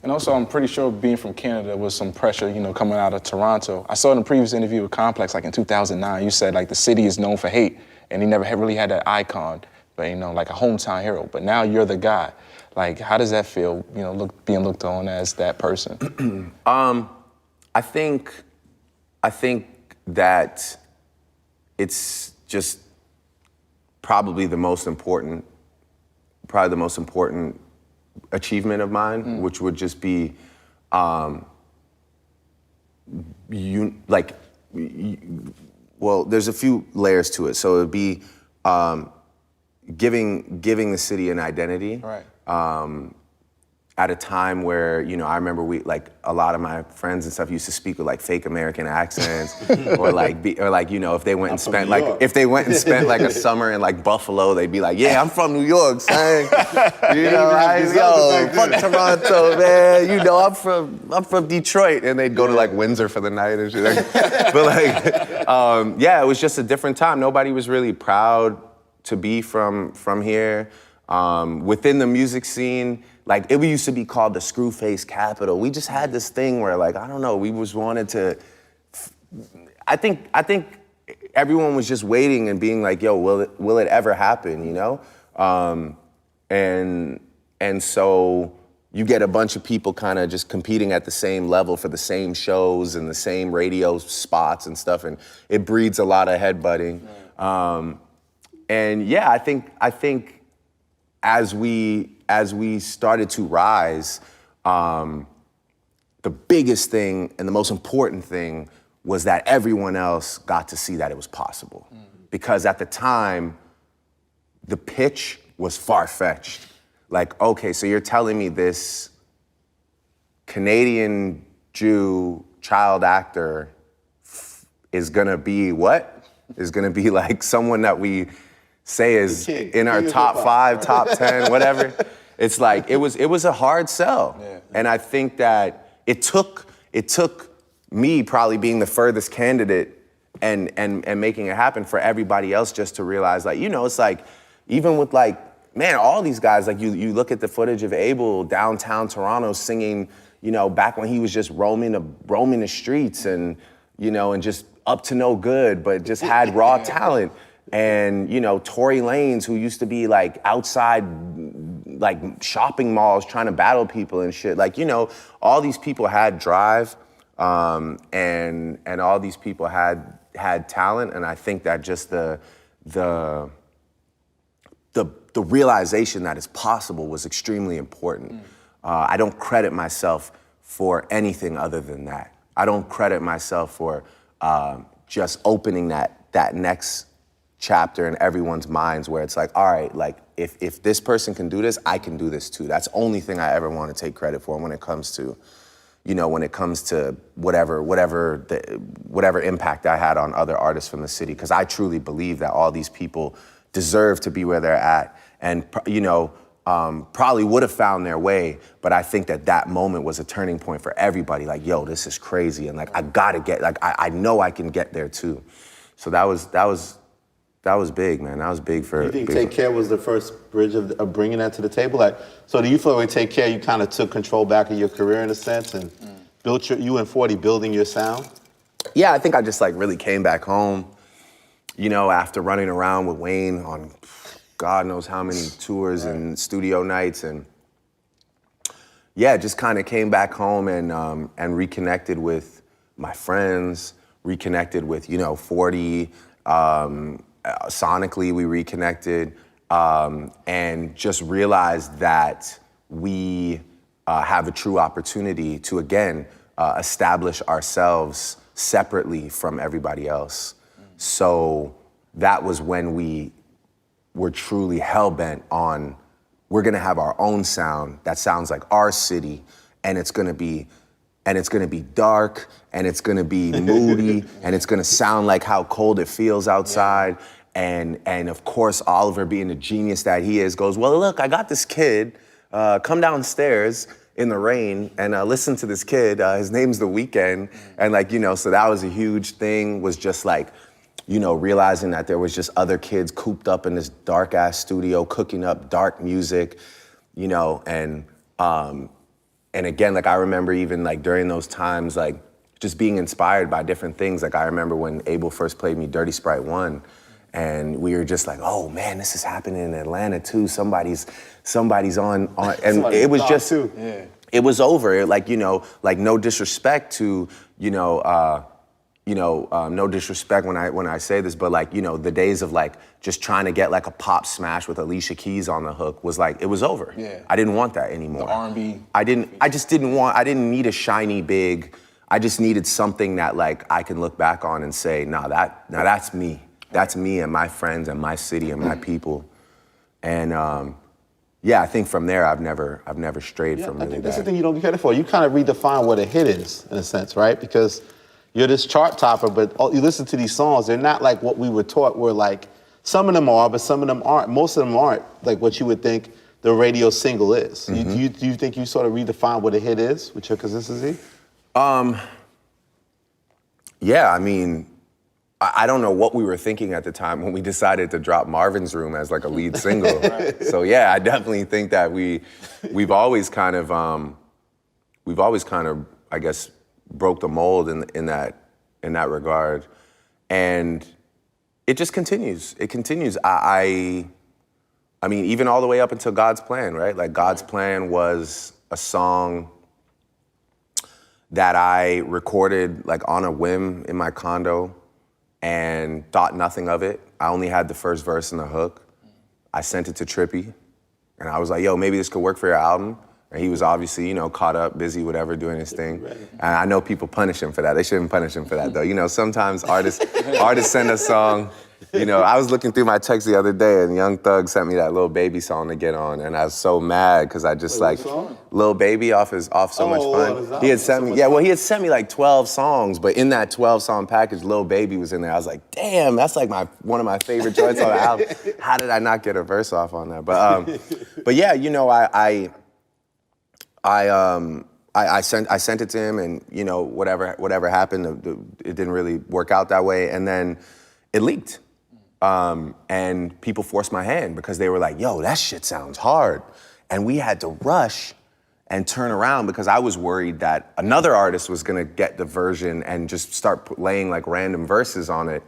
And also, I'm pretty sure being from Canada was some pressure, you know, coming out of Toronto. I saw in a previous interview with Complex, like in 2009, you said like the city is known for hate, and he never really had that icon, but you know, like a hometown hero. But now you're the guy. Like, how does that feel, you know, being looked on as that person? I think that it's just probably the most important achievement of mine, which would just be, well, there's a few layers to it. So it'd be giving the city an identity. Right. At a time where, you know, I remember a lot of my friends and stuff used to speak with like fake American accents, or you know, if they went and spent like a summer in like Buffalo, they'd be like, yeah, I'm from New York, son. You know, fuck Toronto, man. You know, I'm from Detroit, and they'd go to like Windsor for the night and shit. But like, yeah, it was just a different time. Nobody was really proud to be from here. Within the music scene, like it used to be called the Screwface Capital. We just had this thing where, like, I don't know, we was wanted to. I think everyone was just waiting and being like, "Yo, will it ever happen?" You know, and so you get a bunch of people kind of just competing at the same level for the same shows and the same radio spots and stuff, and it breeds a lot of headbutting. And yeah, I think as we started to rise, the biggest thing and the most important thing was that everyone else got to see that it was possible. Because at the time, the pitch was far-fetched. Like, okay, so you're telling me this Canadian Jew child actor is gonna be what? Is gonna be like someone that we say is in our top 5, top 10, whatever. It's like, it was a hard sell. Yeah. And I think that it took me probably being the furthest candidate and making it happen for everybody else just to realize, like, you know, it's like, even with like, man, all these guys, like you look at the footage of Abel downtown Toronto singing, you know, back when he was just roaming the streets and, you know, and just up to no good, but just had raw talent. And, you know, Tory Lanez, who used to be like outside like shopping malls trying to battle people and shit. Like, you know, all these people had drive, and all these people had talent. And I think that just the realization that it's possible was extremely important. I don't credit myself for anything other than that. I don't credit myself for just opening that next chapter in everyone's minds where it's like, all right, like if this person can do this, I can do this too. That's the only thing I ever want to take credit for when it comes to, you know, when it comes to whatever impact I had on other artists from the city. Because I truly believe that all these people deserve to be where they're at, and you know, probably would have found their way. But I think that moment was a turning point for everybody. Like, yo, this is crazy, and like I gotta get, like I know I can get there too. So that was big, man. That was big for. You think Take Care was the first bridge of bringing that to the table? Like, so do you feel like Take Care, you kind of took control back of your career in a sense and built you and 40 building your sound? Yeah, I think I just like really came back home, you know, after running around with Wayne on God knows how many tours and studio nights, and yeah, just kind of came back home and reconnected with my friends, reconnected with, you know, 40. Sonically, we reconnected, and just realized that we have a true opportunity to, again, establish ourselves separately from everybody else. So that was when we were truly hell-bent on, we're gonna have our own sound that sounds like our city, and it's gonna be dark, and it's gonna be moody, and it's gonna sound like how cold it feels outside. And of course, Oliver, being the genius that he is, goes, well, look, I got this kid, come downstairs in the rain and listen to this kid, his name's The Weeknd. And like, you know, so that was a huge thing, was just like, you know, realizing that there was just other kids cooped up in this dark ass studio, cooking up dark music, you know, and and again, like I remember even like during those times, like just being inspired by different things. Like I remember when Abel first played me Dirty Sprite 1, and we were just like, oh man, this is happening in Atlanta too. Somebody's on, and it was just, it was over. Like, like no disrespect to, no disrespect when I say this, but like, the days of like just trying to get like a pop smash with Alicia Keys on the hook was like, it was over. Yeah. I didn't want that anymore. The R&B. I didn't need a shiny big, I just needed something that like I can look back on and say, that's me. That's me and my friends and my city and my people. And I think from there I've never strayed from really I think that's that. the thing you don't get credit for. You kind of redefine what a hit is, in a sense, right? Because you're this chart topper, but you listen to these songs, they're not like what we were taught were like, some of them are, but some of them aren't. Most of them aren't like what you would think the radio single is. Do you think you sort of redefine what a hit is with your consistency? Yeah, I mean, I don't know what we were thinking at the time when we decided to drop Marvin's Room as like a lead single. Right. So yeah, I definitely think that we've always kind of, I guess, broke the mold in that regard, and it just continues. It continues. I mean, even all the way up until God's Plan, right? Like God's Plan was a song that I recorded like on a whim in my condo and thought nothing of it. I only had the first verse and the hook. I sent it to Trippy, and I was like, yo, maybe this could work for your album. And he was obviously, caught up, busy, whatever, doing his thing. And I know people punish him for that. They shouldn't punish him for that, though. Sometimes artists send a song. I was looking through my text the other day, and Young Thug sent me that Lil Baby song to get on, and I was so mad because I just Lil Baby off So Much Fun. He had sent me, he had sent me like 12 songs, but in that 12-song package, Lil Baby was in there. I was like, damn, that's like one of my favorite joints on the album. How did I not get a verse off on that? But yeah, I sent it to him, and whatever happened, it didn't really work out that way, and then it leaked. And people forced my hand because they were like, yo, that shit sounds hard. And we had to rush and turn around because I was worried that another artist was gonna get the version and just start laying like random verses on it,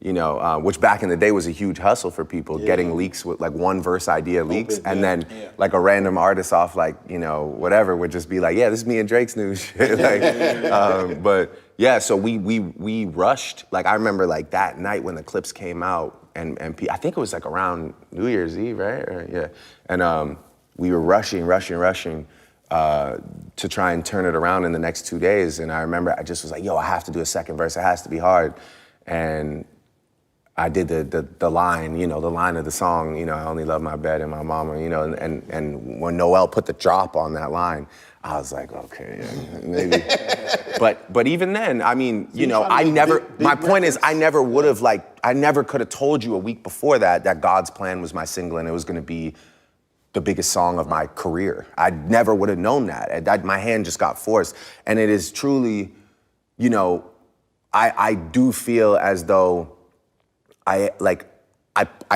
which back in the day was a huge hustle for people, getting leaks with like one verse idea leaks, and then like a random artist off like, whatever would just be like, yeah, this is me and Drake's new shit. But yeah, so we rushed. Like I remember like that night when the clips came out, and I think it was like around New Year's Eve, right? And we were rushing to try and turn it around in the next 2 days. And I remember I just was like, yo, I have to do a second verse. It has to be hard. And I did the line, the line of the song, I only love my bed and my mama, and when Noel put the drop on that line, I was like, okay, yeah, maybe. But even then, I mean, my point is I never could have told you a week before that God's Plan was my single and it was gonna be the biggest song of my career. I never would have known that. My hand just got forced. And it is truly, I do feel as though I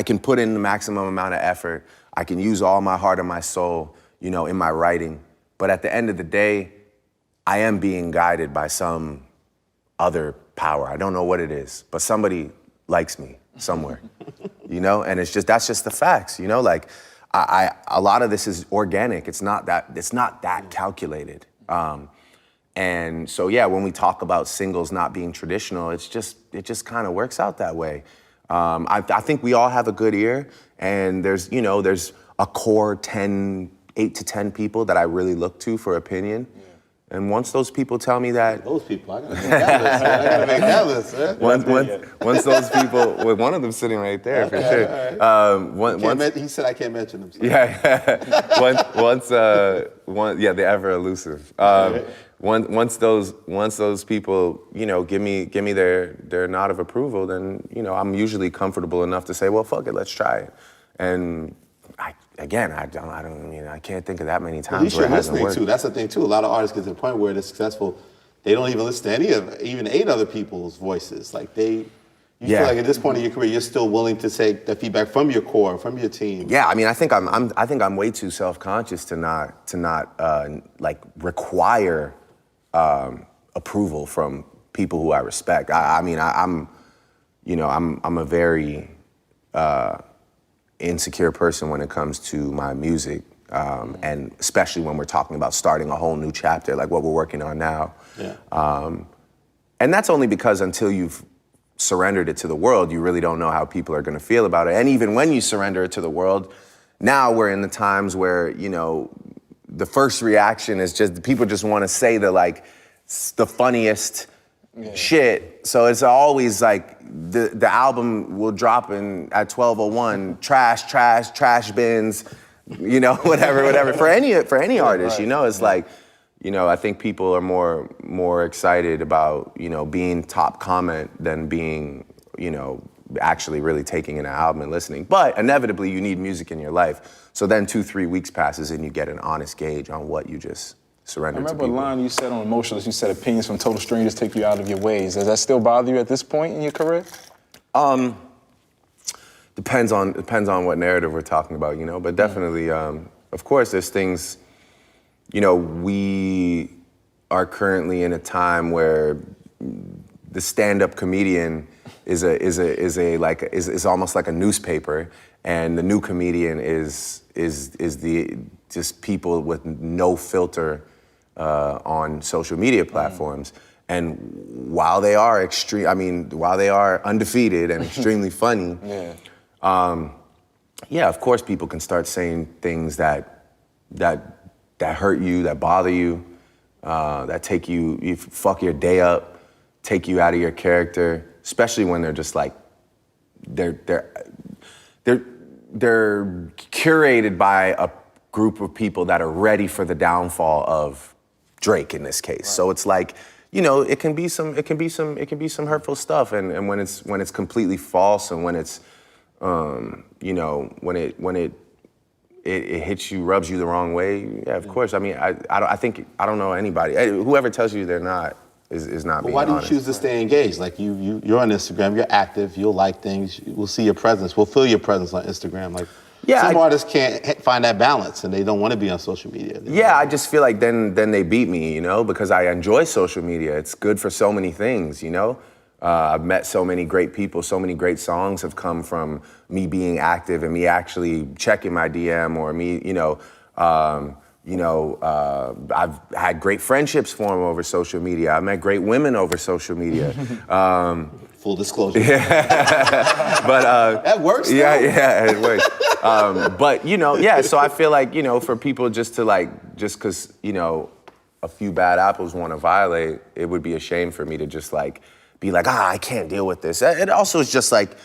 can put in the maximum amount of effort. I can use all my heart and my soul, in my writing. But at the end of the day, I am being guided by some other power. I don't know what it is, but somebody likes me somewhere, and that's just the facts, like a lot of this is organic. It's not that calculated. And so, yeah, when we talk about singles not being traditional, it just kind of works out that way. I think we all have a good ear, and there's a core 8 to 10 people that I really look to for opinion. Yeah. And once those people tell me that... Those people, I gotta make that list. Once those people, with one of them sitting right there, for sure. Right. He said I can't mention them. So. Yeah. The ever elusive. Once those people, give me their nod of approval, then, I'm usually comfortable enough to say, well, fuck it, let's try it. And I can't think of that many times where it hasn't worked. Too. That's the thing too. A lot of artists get to the point where they're successful, they don't even listen to even 8 other people's voices. Like they You feel like at this point in your career, you're still willing to take the feedback from your core, from your team. Yeah, I mean, I think I'm way too self-conscious to not like require approval from people who I respect. I'm a very insecure person when it comes to my music, and especially when we're talking about starting a whole new chapter, like what we're working on now. Yeah. And that's only because until you've surrendered it to the world, you really don't know how people are going to feel about it. And even when you surrender it to the world, now we're in the times where, the first reaction is just people just want to say the funniest shit. So it's always like the album will drop at 12:01, trash bins, whatever. For any artist, it's like, I think people are more excited about, being top comment than being, actually really taking in an album and listening. But inevitably, you need music in your life. So then 2-3 weeks passes and you get an honest gauge on what you just surrendered to I remember people. a line you said on Emotionless, you said opinions from total strangers take you out of your ways. Does that still bother you at this point in your career? Depends on what narrative we're talking about, but definitely, of course, there's things, we are currently in a time where the stand-up comedian is almost like a newspaper, and the new comedian is just people with no filter on social media platforms. And while they are undefeated and extremely funny, of course people can start saying things that hurt you, that bother you, that you fuck your day up, take you out of your character, especially when they're just like, they're curated by a group of people that are ready for the downfall of Drake in this case. Right. So it's like, it can be some hurtful stuff, and when it's completely false, and when it's when it hits you, rubs you the wrong way. Yeah, of course. I mean, I don't know anybody. Whoever tells you they're not is not being honest. Why do you choose to stay engaged? Like you're on Instagram, you're active, you'll like things, we'll see your presence, we'll feel your presence on Instagram. Like some artists can't find that balance and they don't want to be on social media. I just feel like then they beat me, because I enjoy social media. It's good for so many things, I've met so many great people, so many great songs have come from me being active and me actually checking my DM, or me, I've had great friendships form over social media. I've met great women over social media. Full disclosure. But that works. Yeah, it works. But so I feel like for people just because a few bad apples want to violate, it would be a shame for me to just be like, I can't deal with this. It also is just like,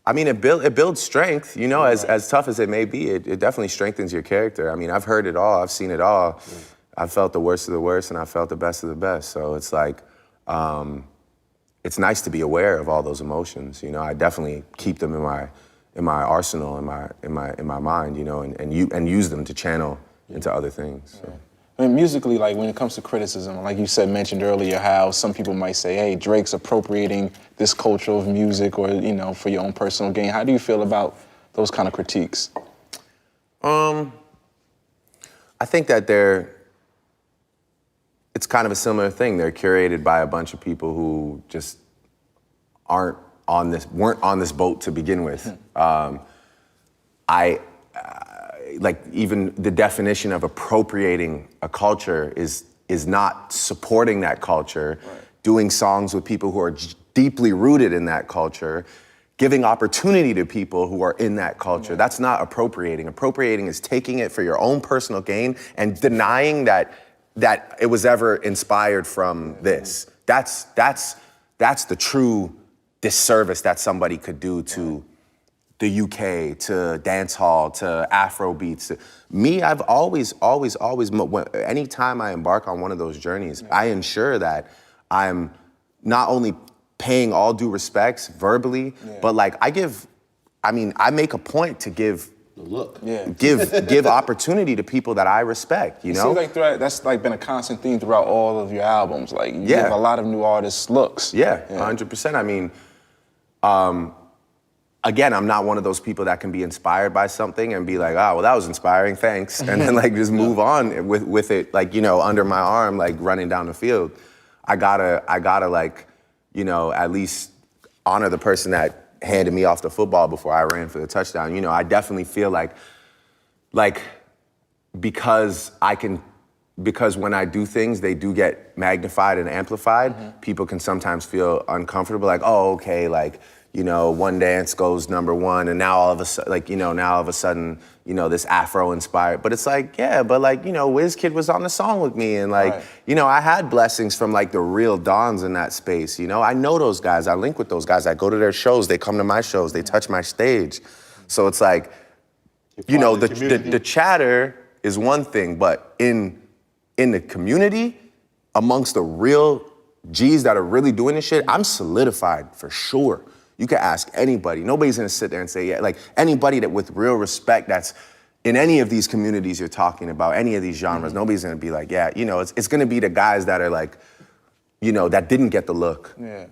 it builds strength, as tough as it may be, it definitely strengthens your character. I mean, I've heard it all, I've seen it all. Yeah. I've felt the worst of the worst, and I've felt the best of the best. So it's like, it's nice to be aware of all those emotions. I definitely keep them in my arsenal, in my mind, and use them to channel into other things. So. I mean, musically, when it comes to criticism, like you mentioned earlier, how some people might say, hey, Drake's appropriating this culture of music, or, for your own personal gain. How do you feel about those kind of critiques? I think that it's kind of a similar thing. They're curated by a bunch of people who just weren't on this boat to begin with. Even the definition of appropriating a culture is not supporting that culture, right. Doing songs with people who are deeply rooted in that culture, giving opportunity to people who are in that culture. Right. That's not appropriating. Appropriating is taking it for your own personal gain and denying that it was ever inspired from this. That's the true disservice that somebody could do to the UK, to dance hall, to Afro beats. Me, I've always, anytime I embark on one of those journeys, I ensure that I'm not only paying all due respects verbally, but I make a point to give opportunity to people that I respect, It seems like that's been a constant theme throughout all of your albums. You give a lot of new artists looks. Yeah, 100%. I mean, Again, I'm not one of those people that can be inspired by something and be like, oh, well, that was inspiring, thanks. And then like just move on with it, like, you know, under my arm, like running down the field. I gotta like, you know, at least honor the person that handed me off the football before I ran for the touchdown. You know, I definitely feel like because when I do things, they do get magnified and amplified, people can sometimes feel uncomfortable, like, oh, okay, like, you know, one dance goes number one, and now all of a sudden, you know, this Afro inspired. But it's like, yeah, but like, you know, WizKid was on the song with me, and like, you know, I had blessings from like the real dons in that space. You know, I know those guys, I link with those guys, I go to their shows, they come to my shows, they touch my stage. So it's like, you know, the chatter is one thing, but in the community, amongst the real G's that are really doing this shit, I'm solidified for sure. You can ask anybody. Nobody's gonna sit there and say, yeah, like anybody that with real respect that's in any of these communities you're talking about, any of these genres, nobody's gonna be like, yeah, you know, it's gonna be the guys that are like, you know, that didn't get the look. Yeah.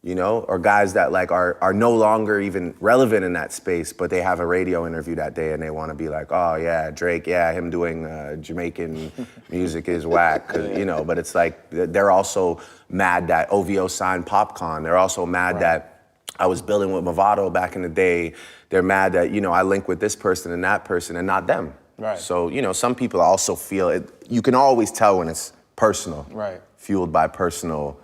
You know, or guys that like are no longer even relevant in that space, but they have a radio interview that day and they wanna be like, oh yeah, Drake, yeah, him doing Jamaican music is whack, you know, but it's like, they're also mad that OVO signed Popcorn. They're also mad that I was building with Movado back in the day. They're mad that, you know, I link with this person and that person and not them. Right. So, you know, some people also feel it. You can always tell when it's personal. Right. Fueled by personal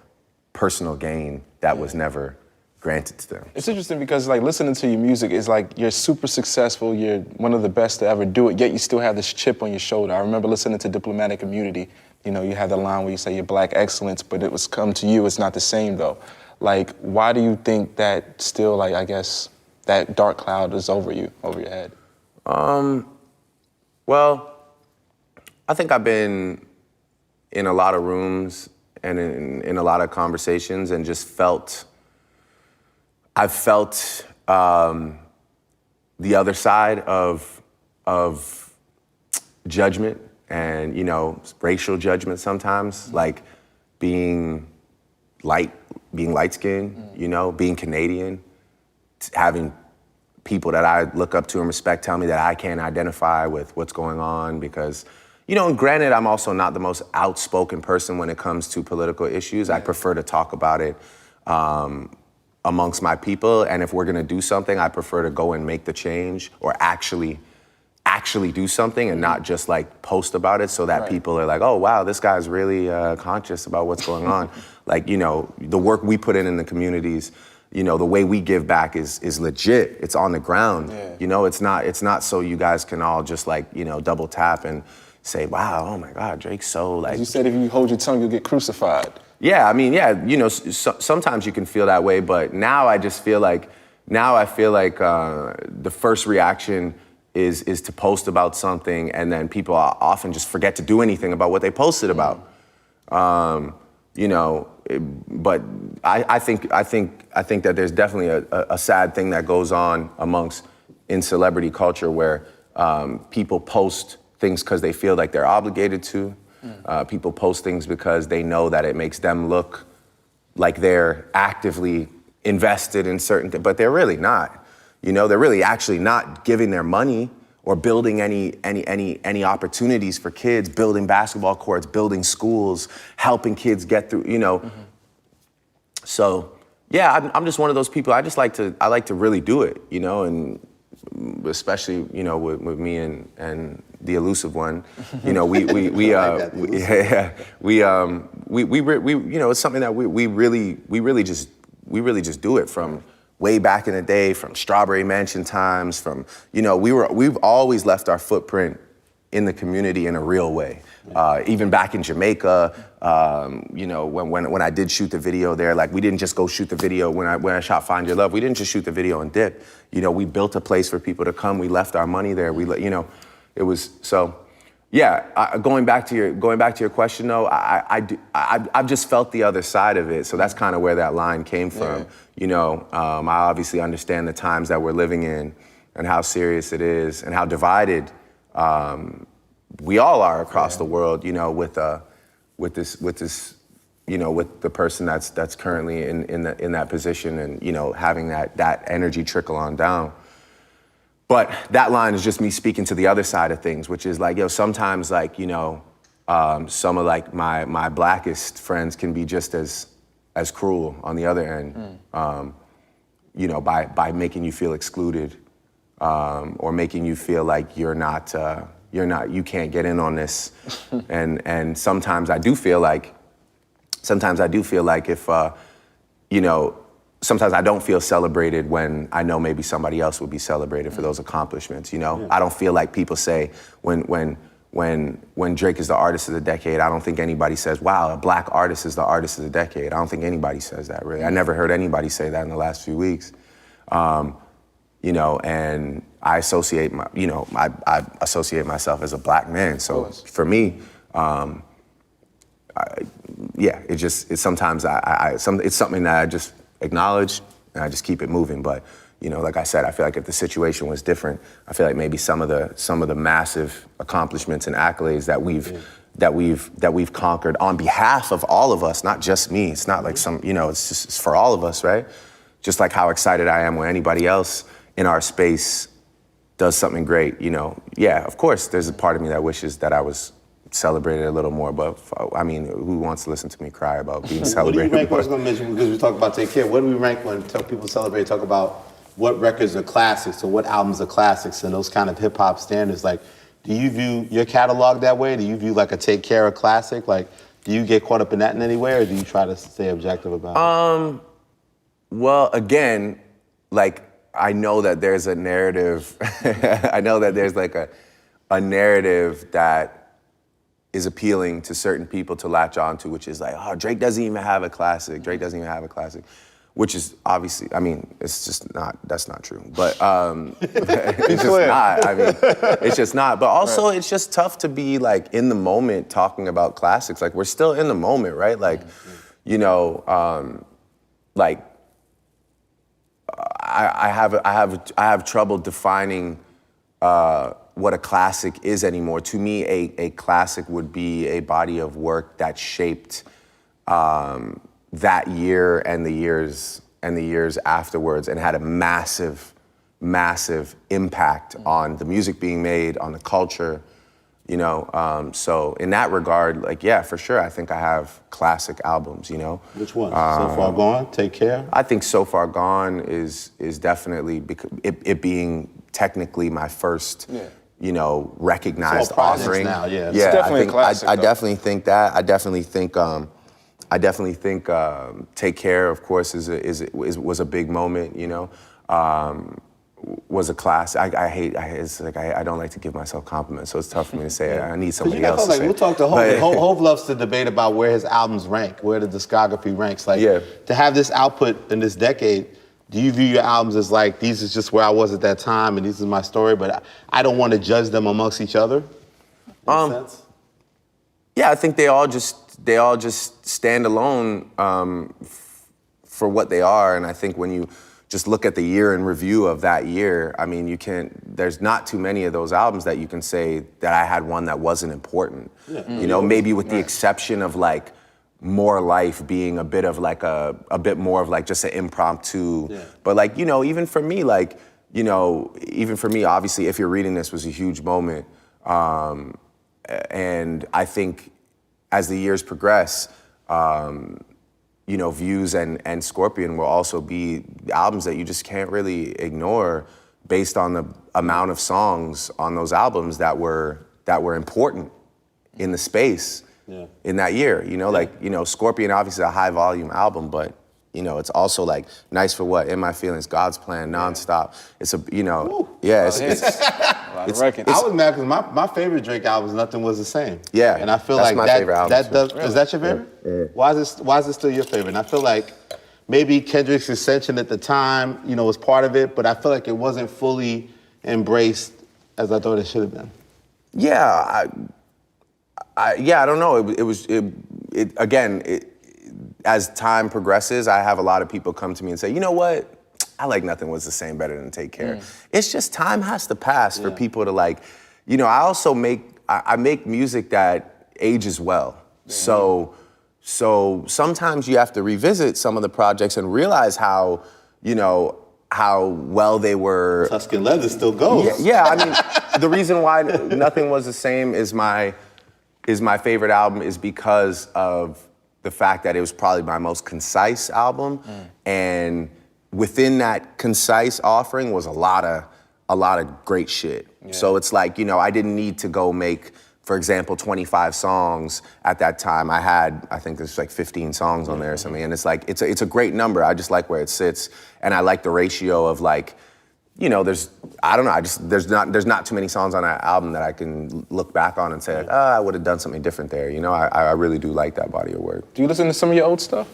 gain that was never granted to them. It's interesting because like listening to your music is like you're super successful, you're one of the best to ever do it, yet you still have this chip on your shoulder. I remember listening to Diplomatic Immunity. You know, you had the line where you say you're black excellence, but it was come to you, it's not the same though. Like, why do you think that still, like, I guess, that dark cloud is over your head? Well, I think I've been in a lot of rooms and in a lot of conversations and just I've felt the other side of judgment and, you know, racial judgment sometimes, like being light-skinned, you know, being Canadian, having people that I look up to and respect tell me that I can't identify with what's going on because, you know, and granted, I'm also not the most outspoken person when it comes to political issues. I prefer to talk about it amongst my people, and if we're gonna do something, I prefer to go and make the change or actually do something and not just like post about it so that people are like, oh wow, this guy's really conscious about what's going on. Like, you know, the work we put in the communities, you know, the way we give back is legit. It's on the ground. Yeah. You know, it's not so you guys can all just like, you know, double tap and say, wow, oh my God, Drake's so like. You said if you hold your tongue, you'll get crucified. Yeah, I mean, yeah, you know, sometimes you can feel that way, but now I feel like the first reaction is to post about something, and then people often just forget to do anything about what they posted about. You know, but I think that there's definitely a sad thing that goes on in celebrity culture where people post things because they feel like they're obligated to. People post things because they know that it makes them look like they're actively invested in certain things, but they're really not. You know, they're really actually not giving their money or building any opportunities for kids, building basketball courts, building schools, helping kids get through, you know. So, yeah, I'm just one of those people. I like to really do it, you know, and especially, you know, with me and the elusive one, you know, we you know, it's something that we really just do it from way back in the day, from Strawberry Mansion times, from, you know, we've always left our footprint in the community in a real way. Even back in Jamaica, you know, when I did shoot the video there, like we didn't just go shoot the video when I shot Find Your Love. We didn't just shoot the video and dip. You know, we built a place for people to come. We left our money there. You know, it was so. Yeah, going back to your question though, I've just felt the other side of it. So that's kind of where that line came from. Yeah. You know, I obviously understand the times that we're living in and how serious it is and how divided we all are across the world. You know, with this with the person that's currently in that position, and having that energy trickle on down. But that line is just me speaking to the other side of things, which is like, sometimes like, some of like my blackest friends can be just as cruel on the other end, by making you feel excluded, or making you feel like you can't get in on this. and sometimes I do feel like if, sometimes I don't feel celebrated when I know maybe somebody else would be celebrated for those accomplishments, I don't feel like people say when Drake is the artist of the decade, I don't think anybody says, wow, a black artist is the artist of the decade. I don't think anybody says that, really. I never heard anybody say that in the last few weeks. And I associate I associate myself as a black man. So for me, it's sometimes it's something that I just acknowledge and I just keep it moving. But like I said, I feel like if the situation was different, I feel like maybe some of the massive accomplishments and accolades that we've conquered on behalf of all of us, not just me. It's not like it's for all of us, right? Just like how excited I am when anybody else in our space does something great, of course, there's a part of me that wishes that I was celebrated a little more, but I mean, who wants to listen to me cry about being celebrated? What do you rank? I was going to mention, because we talk about Take Care, what do we rank when people celebrate, talk about what records are classics or what albums are classics and those kind of hip hop standards? Like, do you view your catalog that way? Do you view like a Take Care a classic? Like, do you get caught up in that in any way, or do you try to stay objective about it? Well, again, like, I know that there's a narrative. I know that there's like a narrative that is appealing to certain people to latch onto, which is like, oh, Drake doesn't even have a classic. Drake doesn't even have a classic, which is obviously, I mean, it's just not, that's not true. But it's just not, I mean, it's just not. But also it's just tough to be like in the moment talking about classics. Like we're still in the moment, right? Like, like I have trouble defining what a classic is anymore. To me, a classic would be a body of work that shaped that year and the years afterwards, and had a massive impact on the music being made, on the culture, So in that regard, like, yeah, for sure, I think I have classic albums, Which one? So Far Gone, Take Care? I think So Far Gone is definitely, it being technically my first, recognized offering. Now, yeah. It's definitely a classic, I definitely think that. I definitely think Take Care, of course, was a big moment, was a class. I don't like to give myself compliments, so it's tough for me to say. I need somebody else to say. We'll talk to Hov. Hov loves to debate about where his albums rank, where the discography ranks. Like, to have this output in this decade, do you view your albums as like, these is just where I was at that time and this is my story, but I don't want to judge them amongst each other? In a sense? Yeah, I think they all just stand alone for what they are, and I think when you just look at the year in review of that year, I mean, there's not too many of those albums that you can say that I had one that wasn't important. Yeah. Maybe with the exception of like More Life being a bit of like a bit more of like just an impromptu. Yeah. But like, even for me, obviously, If You're Reading This was a huge moment. And I think as the years progress, Views and Scorpion will also be albums that you just can't really ignore based on the amount of songs on those albums that were important in the space in that year. Scorpion obviously is a high volume album, but it's also like Nice for What, In My Feelings, God's Plan, Nonstop. It's a, I was mad because my favorite Drake album is Nothing Was the Same. Yeah, and I feel that's like my favorite album. Is that your favorite? Yeah. Why is it still your favorite? And I feel like maybe Kendrick's Ascension at the time, was part of it, but I feel like it wasn't fully embraced as I thought it should have been. Yeah, I don't know. As time progresses, I have a lot of people come to me and say, you know what? I like Nothing Was the Same better than Take Care. It's just time has to pass for people to like, I also make music that ages well. So So sometimes you have to revisit some of the projects and realize how, you know, how well they were. Tuscan Leather still goes. Yeah, I mean, the reason why Nothing Was the Same is my favorite album is because of the fact that it was probably my most concise album, and within that concise offering was a lot of great shit. Yeah. So it's like, you know, I didn't need to go make, for example, 25 songs at that time. I think there's like 15 songs on there or something, and it's like, it's a great number. I just like where it sits, and I like the ratio of like, you know, there's not too many songs on that album that I can look back on and say, like, I would have done something different there. You know, I really do like that body of work. Do you listen to some of your old stuff?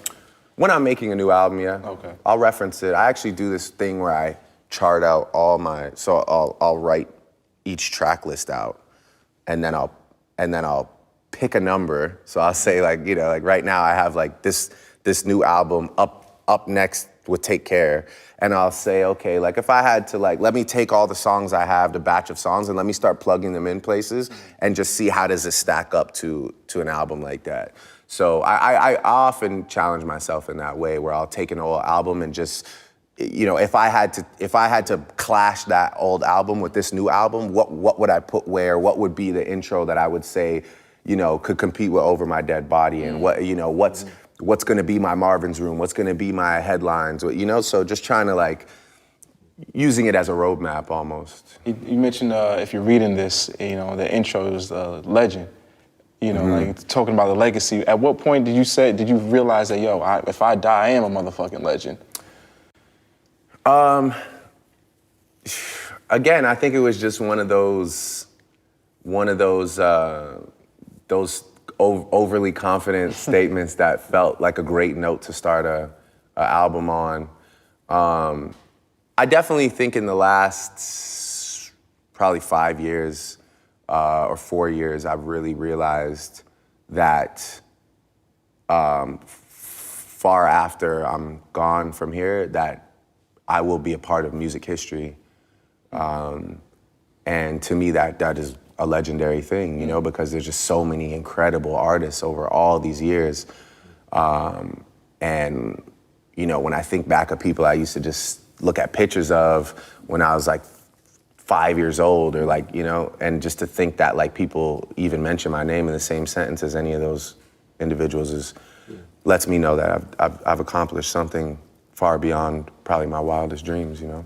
When I'm making a new album, yeah. Okay. I'll reference it. I actually do this thing where I chart out all my, so I'll write each track list out, and then I'll pick a number. So I'll say, like, you know, like right now I have like this new album up next with Take Care. And I'll say, okay, like if I had to, like, let me take all the songs I have, the batch of songs, and let me start plugging them in places and just see how does it stack up to an album like that. So I often challenge myself in that way, where I'll take an old album and just, you know, if I had to clash that old album with this new album, what would I put where? What would be the intro that I would say, you know, could compete with Over My Dead Body, and what, you know, what's gonna be my Marvin's Room? What's gonna be my headlines? You know, so just trying to, like, using it as a roadmap almost. You mentioned if you're reading this, you know, the intro is legend. You know, like talking about the legacy. At what point did you realize that, yo, if I die, I am a motherfucking legend? Again, I think it was just one of those overly confident statements that felt like a great note to start a album on. I definitely think in the last probably 5 years or 4 years, I've really realized that far after I'm gone from here, that I will be a part of music history. And to me, that is a legendary thing, you know, because there's just so many incredible artists over all these years. And, you know, when I think back of people I used to just look at pictures of when I was like 5 years old, or like, you know, and just to think that like people even mention my name in the same sentence as any of those individuals lets me know that I've accomplished something far beyond probably my wildest dreams, you know.